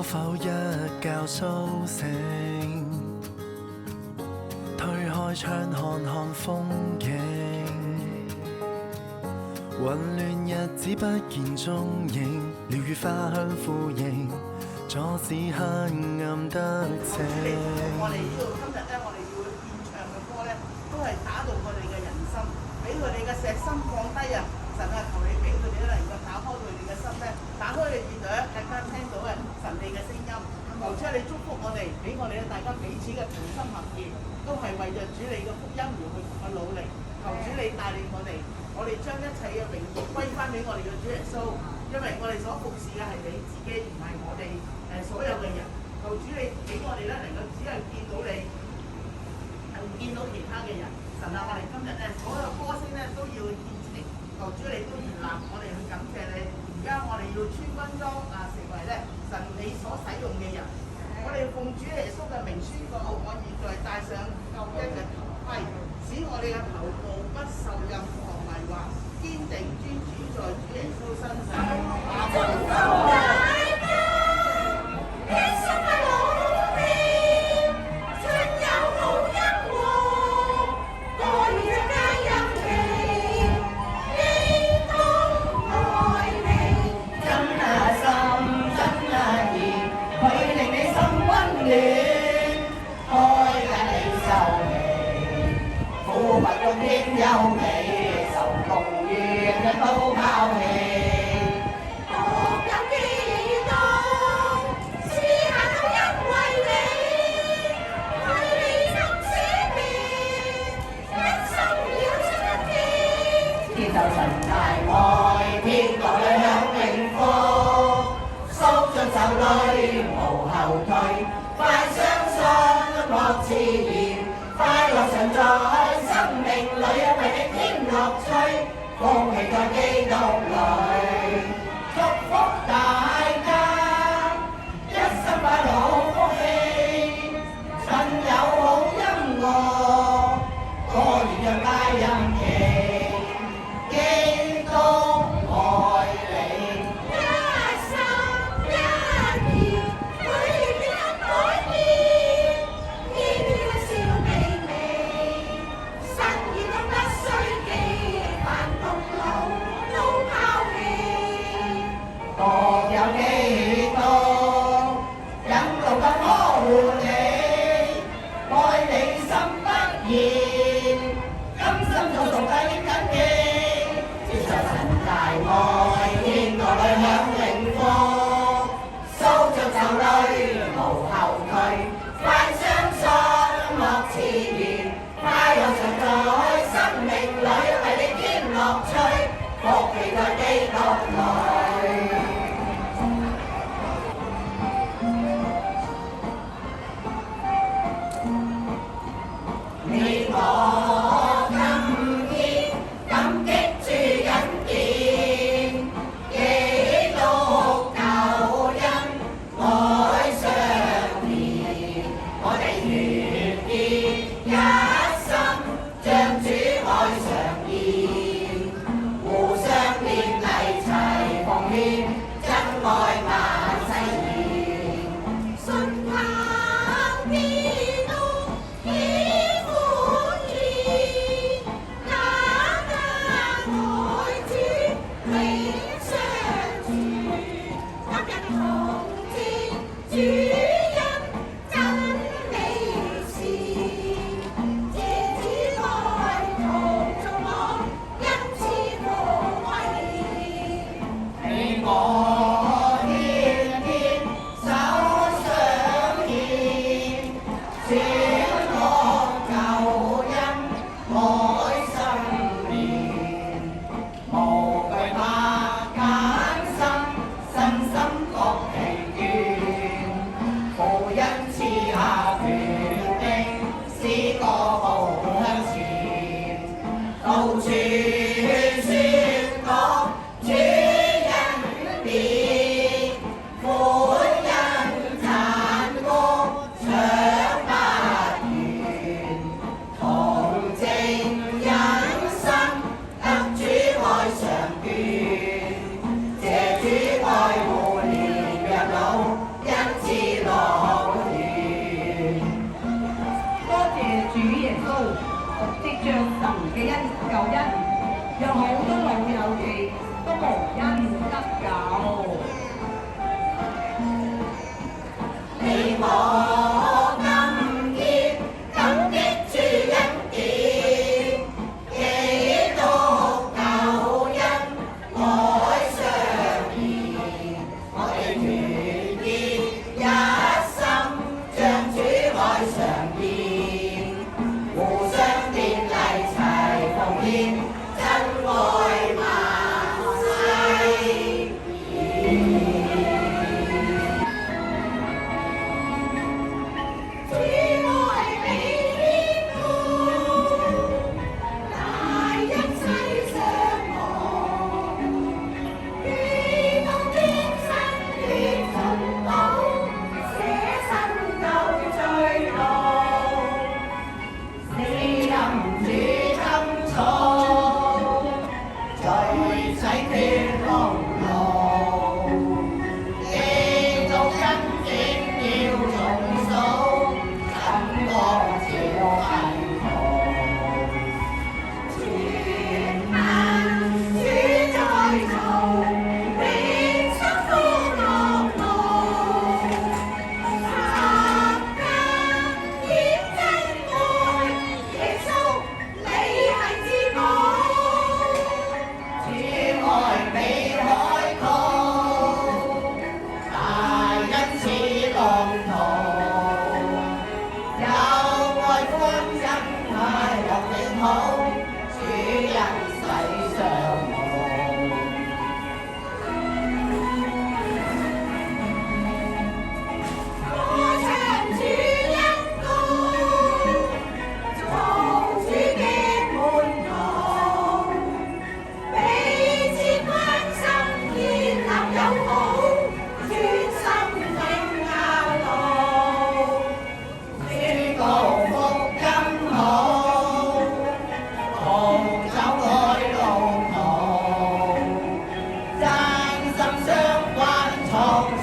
可否一覺甦醒，推開窗看看風景，混亂日子不見蹤影，鳥語花香呼應，阻止黑暗得逞。我哋呢度今日咧，我哋要獻唱嘅歌咧，都係打動我哋嘅人心，俾佢哋嘅石心放低啊！神啊，求你俾佢哋能夠打開佢哋嘅心咧，打開你耳朵，更加聽到嘅神你嘅聲音。求主你祝福我哋，俾我哋大家彼此嘅同心合意，都係為着主你嘅福音而去努力。求主你帶領我哋將一切嘅榮耀歸翻俾我哋嘅主耶穌，因為我哋所服侍嘅係你自己，唔係我哋所有嘅人。求主你俾我哋咧能夠只係見到你，唔見到其他嘅人。神啊，我哋今日咧所有歌聲咧都要獻呈，求主你都悅納，我哋去感謝你。而家我哋要穿軍裝啊，成為咧神你所使用嘅人。我哋奉主耶穌嘅名宣告，我現在戴上救恩嘅頭盔，使我哋嘅頭部不受任何迷惑，堅定專注在主耶穌身上。優美愁共怨都拋棄，各有幾多私下都因為你，為你心捨別，一生要出一天。天就神大愛，天國裏享永福，縮進手裏無後退，快相信莫遲疑，快樂常在生命裏，為你添樂趣，福氣在基督裏，祝福大家，一生快樂福氣，趁有好音樂，歌兒讓大任期，基督愛你。一心一意，每天改變，天天笑微微，生意都不需記，煩惱路都拋棄。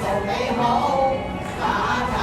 做美好，假